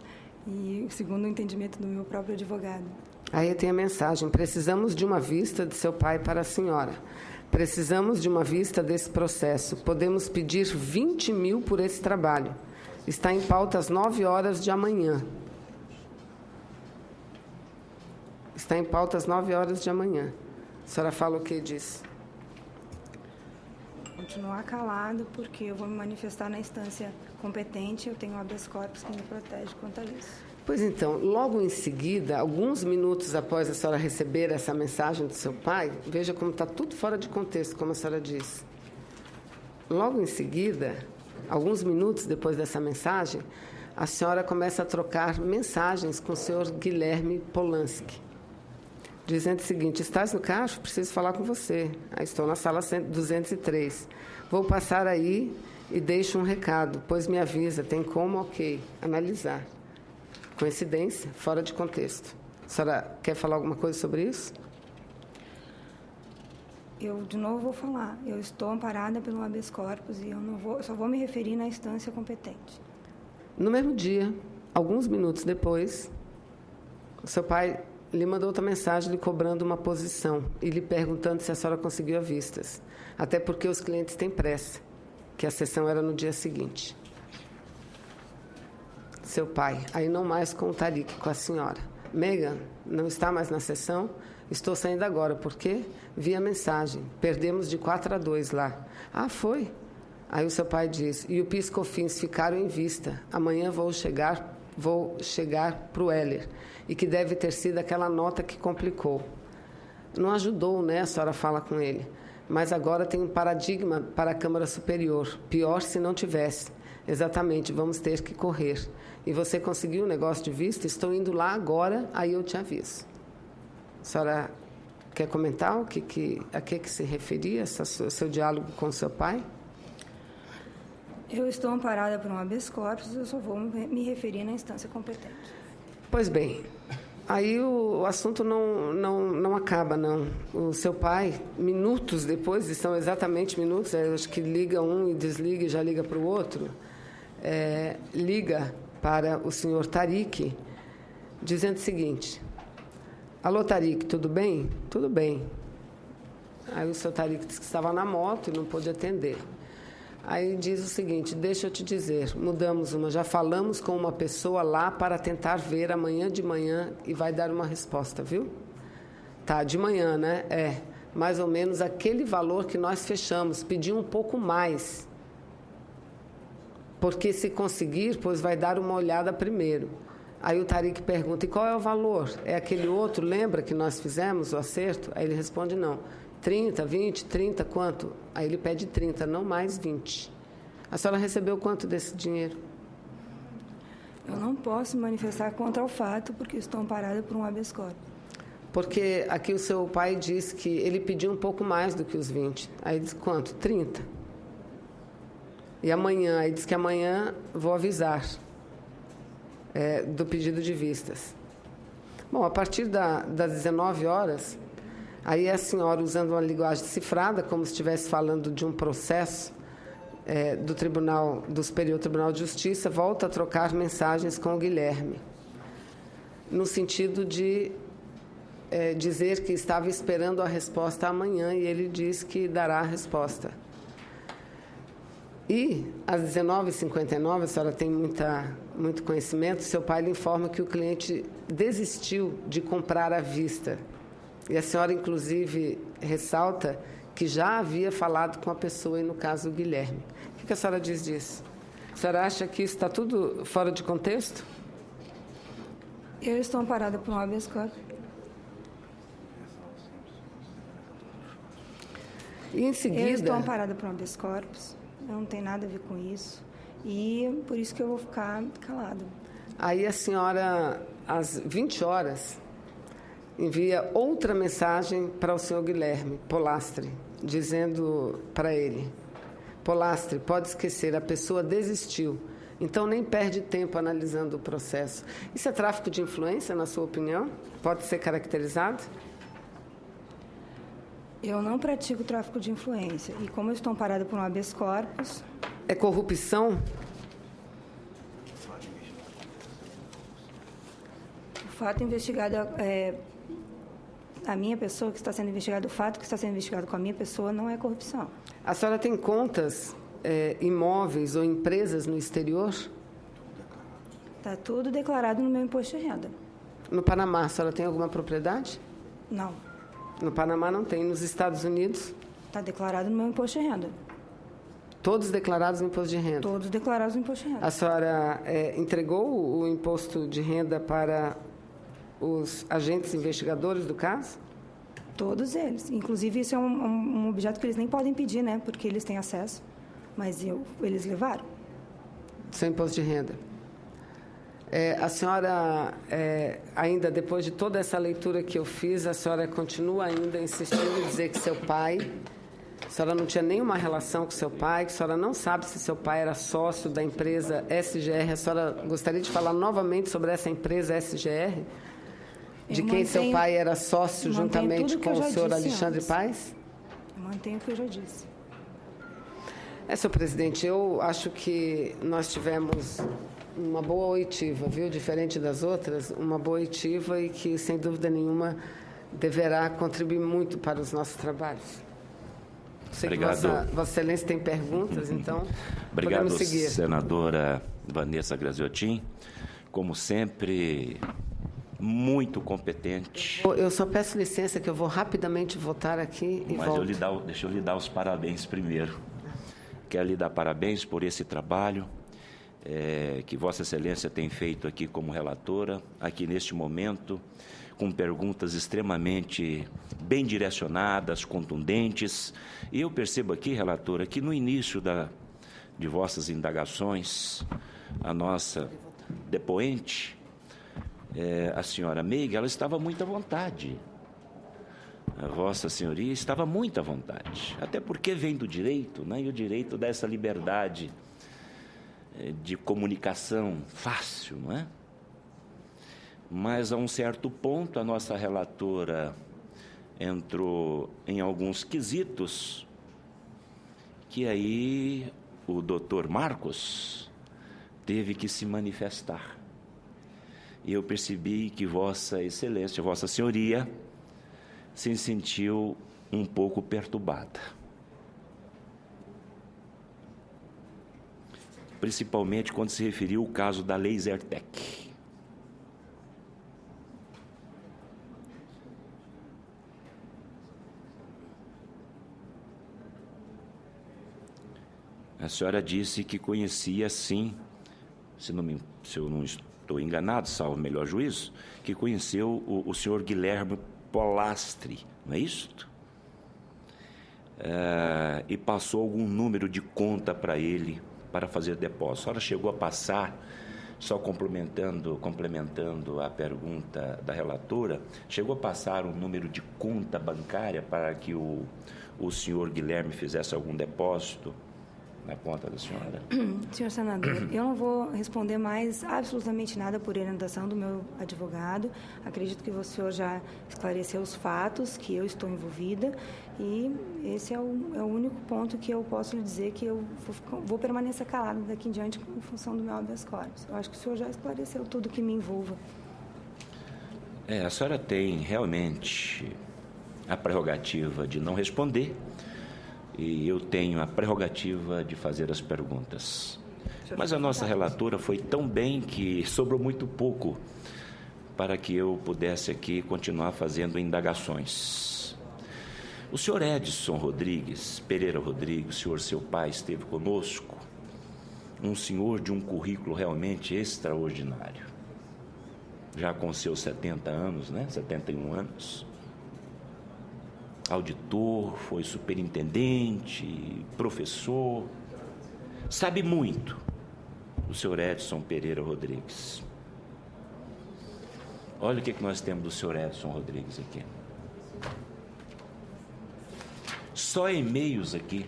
e segundo o entendimento do meu próprio advogado. Aí tem a mensagem, precisamos de uma vista de seu pai para a senhora. Precisamos de uma vista desse processo. Podemos pedir 20 mil por esse trabalho. Está em pauta às 9 horas de amanhã. Está em pauta às 9 horas de amanhã. A senhora fala o que disso? Continuar calado, porque eu vou me manifestar na instância competente. Eu tenho o habeas corpus que me protege quanto a isso. Pois então, logo em seguida, alguns minutos após a senhora receber essa mensagem do seu pai, veja como está tudo fora de contexto, como a senhora disse. Logo em seguida, alguns minutos depois dessa mensagem, a senhora começa a trocar mensagens com o senhor Guilherme Polanski, dizendo o seguinte: estás no CARF? Preciso falar com você. Estou na sala 203. Vou passar aí e deixo um recado, pois me avisa, tem como, ok, analisar. Coincidência, fora de contexto. A senhora quer falar alguma coisa sobre isso? Eu, de novo, vou falar. Eu estou amparada pelo habeas corpus e eu só vou me referir na instância competente. No mesmo dia, alguns minutos depois, o seu pai lhe mandou outra mensagem lhe cobrando uma posição e lhe perguntando se a senhora conseguiu a vistas. Até porque os clientes têm pressa, que a sessão era no dia seguinte. Seu pai, aí não mais com o Tariq, com a senhora. Megan, não está mais na sessão? Estou saindo agora, por quê? Vi a mensagem. Perdemos de 4-2 lá. Ah, foi? Aí o seu pai diz, e o PIS e COFINS ficaram em vista. Amanhã vou chegar para o Heller. E que deve ter sido aquela nota que complicou. Não ajudou, né? A senhora fala com ele. Mas agora tem um paradigma para a Câmara Superior. Pior se não tivesse. Exatamente, vamos ter que correr. E você conseguiu o negócio de vista? Estou indo lá agora, aí eu te aviso. A senhora quer comentar a que se referia seu diálogo com o seu pai? Eu estou amparada por um habeas corpus, eu só vou me referir na instância competente. Pois bem, aí o assunto não acaba, não. O seu pai, minutos depois, são exatamente minutos, eu acho que liga um e desliga e já liga para o outro, liga para o senhor Tariq, dizendo o seguinte: alô, Tariq, tudo bem? Tudo bem. Aí o senhor Tariq disse que estava na moto e não pôde atender. Aí diz o seguinte: deixa eu te dizer, mudamos já falamos com uma pessoa lá para tentar ver amanhã de manhã e vai dar uma resposta, viu? Tá, de manhã, né? Mais ou menos aquele valor que nós fechamos, pedi um pouco mais. Porque se conseguir, pois vai dar uma olhada primeiro. Aí o Tariq pergunta, e qual é o valor? É aquele outro, lembra que nós fizemos o acerto? Aí ele responde, não. 30, 20, 30, quanto? Aí ele pede 30, não mais 20. A senhora recebeu quanto desse dinheiro? Eu não posso me manifestar contra o fato, porque estou amparada por um habeas corpus. Porque aqui o seu pai diz que ele pediu um pouco mais do que os 20. Aí diz quanto? 30. E amanhã, aí diz que amanhã vou avisar do pedido de vistas. Bom, a partir das 19 horas, aí a senhora, usando uma linguagem cifrada, como se estivesse falando de um processo do Superior Tribunal de Justiça, volta a trocar mensagens com o Guilherme, no sentido de dizer que estava esperando a resposta amanhã e ele diz que dará a resposta. E, às 19h59, a senhora tem muito conhecimento, seu pai lhe informa que o cliente desistiu de comprar à vista. E a senhora, inclusive, ressalta que já havia falado com a pessoa, e no caso o Guilherme. O que a senhora diz disso? A senhora acha que isso está tudo fora de contexto? Eu estou amparada por um habeas corpus. E em seguida... Eu estou amparada por um habeas corpus. Não tem nada a ver com isso. E por isso que eu vou ficar calada. Aí a senhora, às 20 horas, envia outra mensagem para o senhor Guilherme Polastre, dizendo para ele: Polastre, pode esquecer, a pessoa desistiu. Então nem perde tempo analisando o processo. Isso é tráfico de influência, na sua opinião? Pode ser caracterizado? Eu não pratico tráfico de influência. E como eu estou amparada por um habeas corpus... É corrupção? O fato investigado a minha pessoa que está sendo investigado, o fato que está sendo investigado com a minha pessoa não é corrupção. A senhora tem contas, imóveis ou empresas no exterior? Está tudo declarado no meu imposto de renda. No Panamá, a senhora tem alguma propriedade? Não. No Panamá não tem. Nos Estados Unidos? Está declarado no meu imposto de renda. Todos declarados no imposto de renda? Todos declarados no imposto de renda. A senhora entregou o imposto de renda para os agentes investigadores do caso? Todos eles. Inclusive, isso é um objeto que eles nem podem pedir, né? Porque eles têm acesso. mas eles levaram. Seu imposto de renda. A senhora, ainda depois de toda essa leitura que eu fiz, a senhora continua ainda insistindo em dizer que seu pai, a senhora não tinha nenhuma relação com seu pai, que a senhora não sabe se seu pai era sócio da empresa SGR. A senhora gostaria de falar novamente sobre essa empresa SGR? De quem seu pai era sócio juntamente com o senhor Alexandre Paes? Eu mantenho o que eu já disse. Senhor presidente, eu acho que nós tivemos uma boa oitiva, viu? Diferente das outras, uma boa oitiva e que, sem dúvida nenhuma, deverá contribuir muito para os nossos trabalhos. Sei Obrigado. Que Vossa Excelência tem perguntas, então Obrigado, podemos seguir. senadora Vanessa Graziotin. Como sempre, muito competente. Eu só peço licença que eu vou rapidamente votar aqui e Mas volto. deixa eu lhe dar os parabéns primeiro. Quero lhe dar parabéns por esse trabalho que Vossa Excelência tem feito aqui como relatora, aqui neste momento, com perguntas extremamente bem direcionadas, contundentes. E eu percebo aqui, relatora, que no início de vossas indagações, a nossa depoente, a senhora Meiga, ela estava muito à vontade. A Vossa Senhoria estava muito à vontade, até porque vem do direito, né? E o direito dá essa liberdade de comunicação fácil, não é? Mas a um certo ponto a nossa relatora entrou em alguns quesitos que aí o doutor Marcos teve que se manifestar. E eu percebi que Vossa Excelência, Vossa Senhoria, se sentiu um pouco perturbada. Principalmente quando se referiu ao caso da Lasertec. A senhora disse que conhecia, sim, se eu não estou enganado, salvo o melhor juízo, que conheceu o senhor Guilherme Polastri, não é isso? E passou algum número de conta para ele para fazer depósito. A senhora chegou a passar, só complementando a pergunta da relatora, chegou a passar um número de conta bancária para que o senhor Guilherme fizesse algum depósito na conta da senhora? Senhor senador, eu não vou responder mais absolutamente nada por orientação do meu advogado. Acredito que o senhor já esclareceu os fatos, que eu estou envolvida, e esse é o único ponto que eu posso lhe dizer que eu vou permanecer calada daqui em diante em função do meu habeas corpus. Eu acho que o senhor já esclareceu tudo que me envolva. A senhora tem realmente a prerrogativa de não responder, e eu tenho a prerrogativa de fazer as perguntas. Mas a nossa relatora foi tão bem que sobrou muito pouco para que eu pudesse aqui continuar fazendo indagações. O senhor Edson Pereira Rodrigues, o senhor, seu pai, esteve conosco, um senhor de um currículo realmente extraordinário, já com seus 70 anos, né? 71 anos. Auditor, foi superintendente, professor, sabe muito, o senhor Edson Pereira Rodrigues. Olha o que nós temos do senhor Edson Rodrigues aqui. Só e-mails aqui,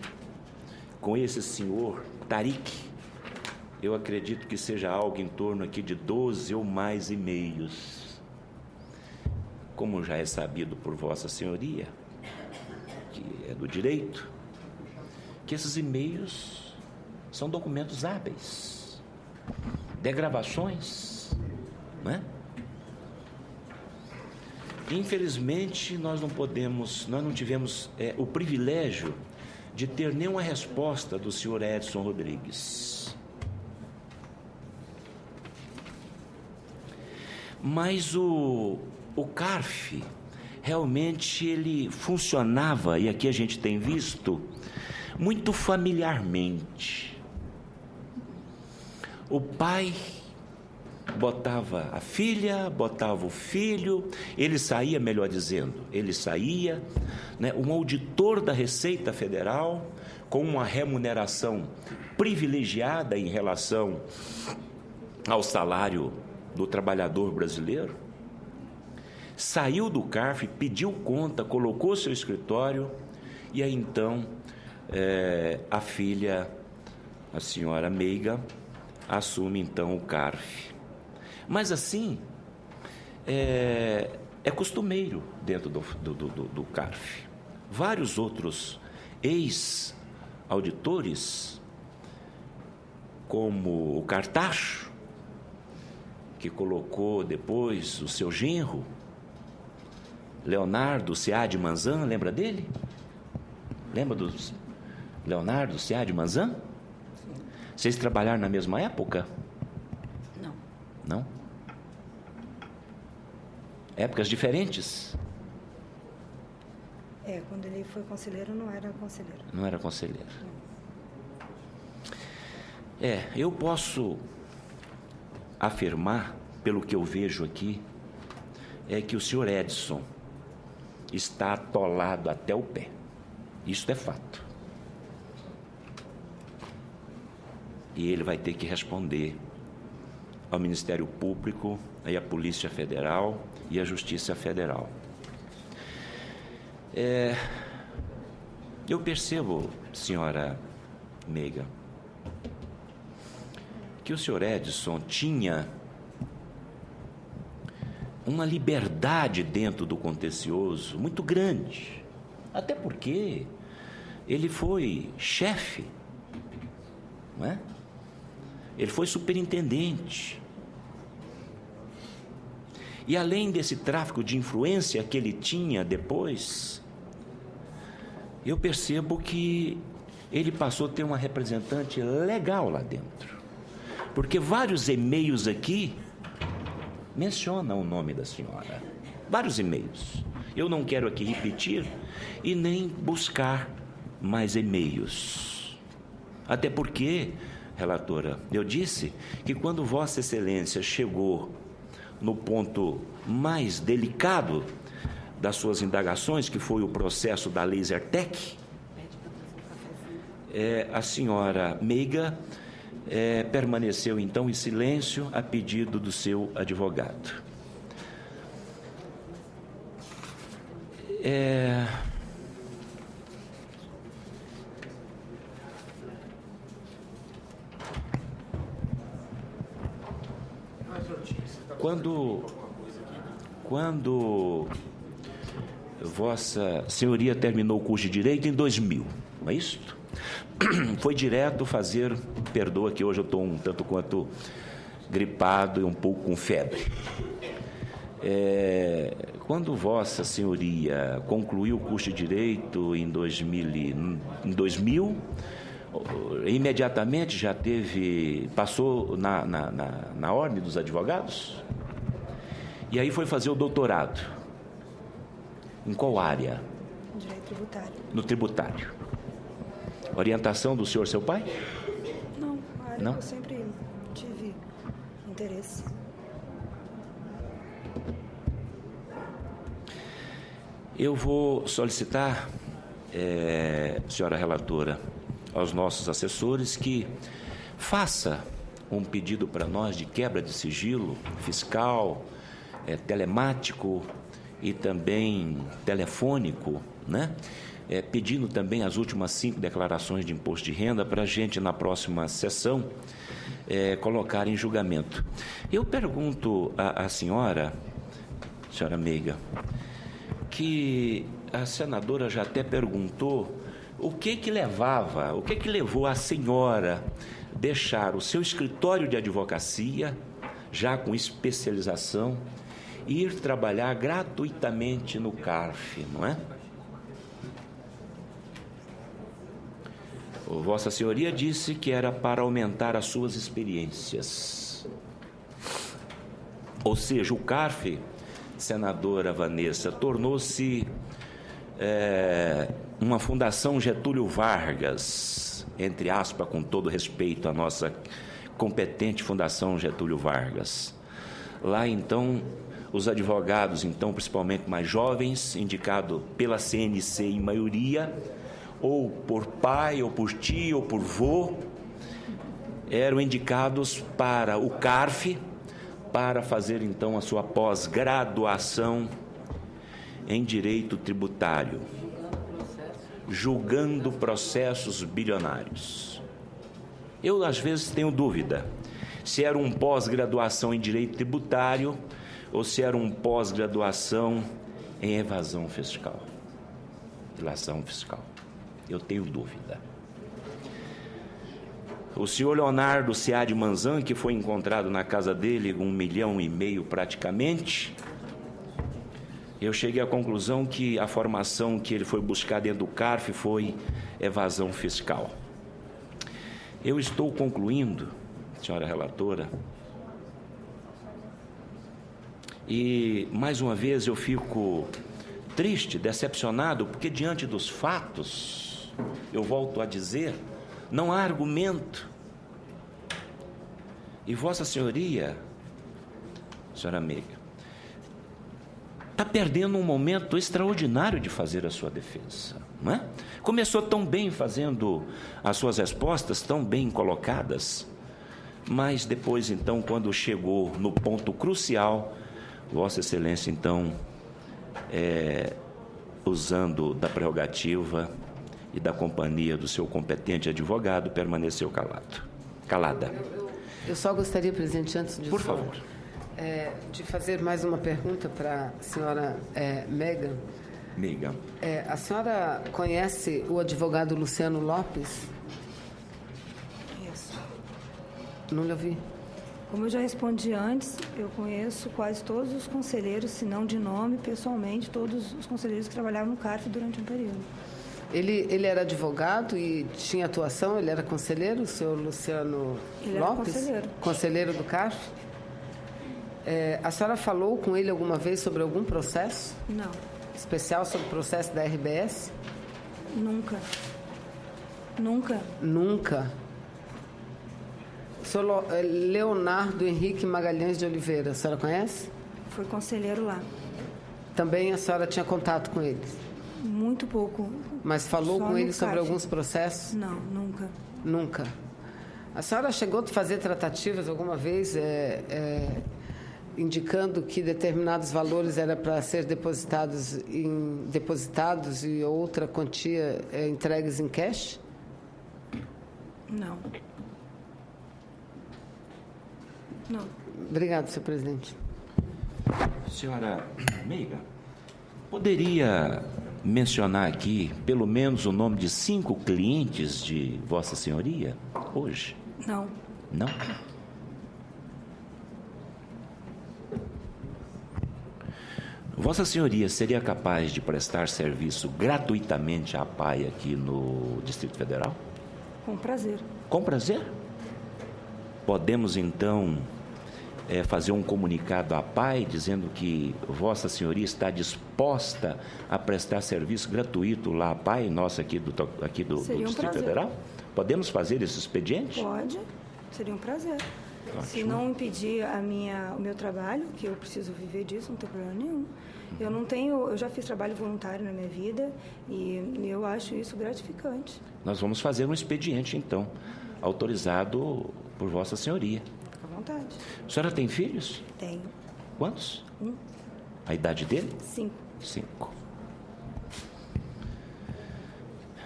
com esse senhor Tarik, eu acredito que seja algo em torno aqui de 12 ou mais e-mails. Como já é sabido por Vossa Senhoria, que é do direito, que esses e-mails são documentos hábeis, degravações, não é? Infelizmente, nós não tivemos o privilégio de ter nenhuma resposta do senhor Edson Rodrigues. Mas o CARF, realmente ele funcionava, e aqui a gente tem visto, muito familiarmente. O pai botava a filha, botava o filho, ele saía, melhor dizendo, ele saía, né, um auditor da Receita Federal, com uma remuneração privilegiada em relação ao salário do trabalhador brasileiro, saiu do CARF, pediu conta, colocou seu escritório, e aí então a filha, a senhora Meiga, assume então o CARF. Mas assim, é costumeiro dentro do CARF. Vários outros ex-auditores, como o Cartacho, que colocou depois o seu genro, Leonardo Sead Manzan, lembra dele? Lembra do Leonardo Sead Manzan? Vocês trabalharam na mesma época? Não. Não? Épocas diferentes? Quando ele foi conselheiro, não era conselheiro. Não era conselheiro. Eu posso afirmar, pelo que eu vejo aqui, que o senhor Edson está atolado até o pé. Isso é fato. E ele vai ter que responder ao Ministério Público, aí à Polícia Federal e à Justiça Federal. Eu percebo, senhora Meiga, que o senhor Edson tinha uma liberdade dentro do contencioso muito grande, até porque ele foi chefe, não é? Ele foi superintendente. E além desse tráfico de influência que ele tinha depois, eu percebo que ele passou a ter uma representante legal lá dentro. Porque vários e-mails aqui mencionam o nome da senhora. Vários e-mails. Eu não quero aqui repetir e nem buscar mais e-mails. Até porque, relatora, eu disse que quando Vossa Excelência chegou no ponto mais delicado das suas indagações, que foi o processo da Lasertec, a senhora Meiga permaneceu então em silêncio a pedido do seu advogado. Quando Vossa Senhoria terminou o curso de Direito em 2000, não é isso? Foi direto fazer, perdoa que hoje eu estou um tanto quanto gripado e um pouco com febre. Quando Vossa Senhoria concluiu o curso de Direito em 2000, imediatamente já passou na ordem dos advogados, e aí foi fazer o doutorado. Em qual área? Direito tributário. No tributário. Orientação do senhor, seu pai? Não, a área Não? que eu sempre tive interesse. Eu vou solicitar, senhora relatora, aos nossos assessores que faça um pedido para nós de quebra de sigilo fiscal, telemático e também telefônico, né? Pedindo também as últimas 5 declarações de imposto de renda para a gente, na próxima sessão, colocar em julgamento. Eu pergunto à senhora Meiga, que a senadora já até perguntou o que levou a senhora deixar o seu escritório de advocacia, já com especialização, e ir trabalhar gratuitamente no CARF, não é? Vossa Senhoria disse que era para aumentar as suas experiências. Ou seja, o CARF, senadora Vanessa, tornou-se uma fundação Getúlio Vargas, entre aspas, com todo respeito à nossa competente fundação Getúlio Vargas. Lá, então, os advogados, então, principalmente mais jovens, indicado pela CNC em maioria, ou por pai, ou por tio, ou por vô, eram indicados para o CARF, para fazer, então, a sua pós-graduação em Direito Tributário, julgando processos bilionários. Eu, às vezes, tenho dúvida se era um pós-graduação em Direito Tributário ou se era um pós-graduação em evasão fiscal, ilação fiscal. Eu tenho dúvida. O senhor Leonardo Sead Manzan, que foi encontrado na casa dele, 1,5 milhão praticamente, eu cheguei à conclusão que a formação que ele foi buscar dentro do CARF foi evasão fiscal. Eu estou concluindo, senhora relatora, e mais uma vez eu fico triste, decepcionado, porque diante dos fatos, eu volto a dizer, não há argumento. E Vossa Senhoria, senhora Meiga, está perdendo um momento extraordinário de fazer a sua defesa, não é? Começou tão bem fazendo as suas respostas, tão bem colocadas, mas depois, então, quando chegou no ponto crucial, Vossa Excelência, então, usando da e da companhia do seu competente advogado, permaneceu calada. Eu só gostaria, presidente, antes de... Por favor. De fazer mais uma pergunta para a senhora Megan. Meiga. A senhora conhece o advogado Luciano Lopes? Isso. Não lhe ouvi. Como eu já respondi antes, eu conheço quase todos os conselheiros, se não de nome, pessoalmente, todos os conselheiros que trabalhavam no CARF durante um período. Ele era advogado e tinha atuação? Ele era conselheiro, o senhor Luciano Ele era Lopes? conselheiro. Conselheiro do CARF? A senhora falou com ele alguma vez sobre algum processo? Não, Especial sobre o processo da RBS? nunca. Nunca. Nunca. O senhor Leonardo Henrique Magalhães de Oliveira, a senhora conhece? Fui conselheiro lá. Também a senhora tinha contato com ele? Muito pouco. Mas falou Só com no ele sobre CARF. alguns processos? Não, nunca. Nunca. A senhora chegou a fazer tratativas alguma vez indicando que determinados valores eram para ser depositados e outra quantia entregues em cash? Não. Não. Obrigado, senhor presidente. Senhora Meiga, poderia mencionar aqui pelo menos o nome de 5 clientes de Vossa Senhoria hoje? Não. Não? Vossa Senhoria seria capaz de prestar serviço gratuitamente à APAI aqui no Distrito Federal? Com prazer. Com prazer? Podemos, então, fazer um comunicado à APAI dizendo que Vossa Senhoria está disposta a prestar serviço gratuito lá à APAI, nossa aqui do Seria um Distrito prazer. Federal? Podemos fazer esse expediente? Pode. Seria um prazer. Se Ótimo. não impedir o meu trabalho, que eu preciso viver disso, não tem problema nenhum. Eu já fiz trabalho voluntário na minha vida e eu acho isso gratificante. Nós vamos fazer um expediente, então, autorizado por Vossa Senhoria. Fica à vontade. A senhora tem filhos? Tenho. Quantos? 1, A idade dele? 5. 5.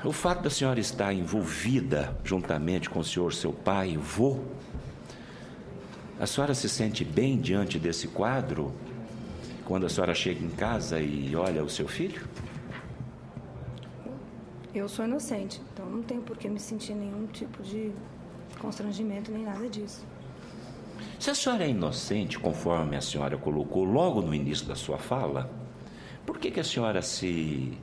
O fato da senhora estar envolvida juntamente com o senhor, seu pai, vô, a senhora se sente bem diante desse quadro quando a senhora chega em casa e olha o seu filho? Eu sou inocente, então não tenho por que me sentir nenhum tipo de constrangimento nem nada disso. Se a senhora é inocente, conforme a senhora colocou logo no início da sua fala, por que a senhora se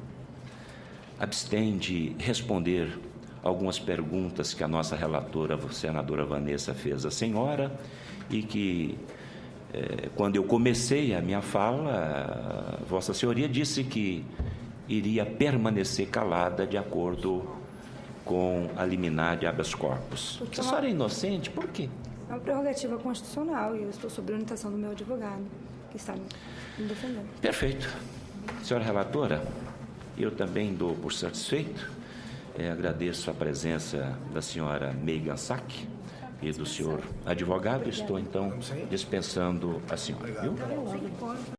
abstém de responder algumas perguntas que a nossa relatora, a senadora Vanessa, fez à senhora e que, quando eu comecei a minha fala, Vossa Senhoria disse que iria permanecer calada de acordo com a liminar de habeas corpus. Se a senhora é inocente, por quê? É uma prerrogativa constitucional e eu estou sob orientação do meu advogado, que está me defendendo. Perfeito. Senhora relatora, eu também dou por satisfeito. Agradeço a presença da senhora Megan Sack e do senhor advogado. Estou, então, dispensando a senhora. Viu?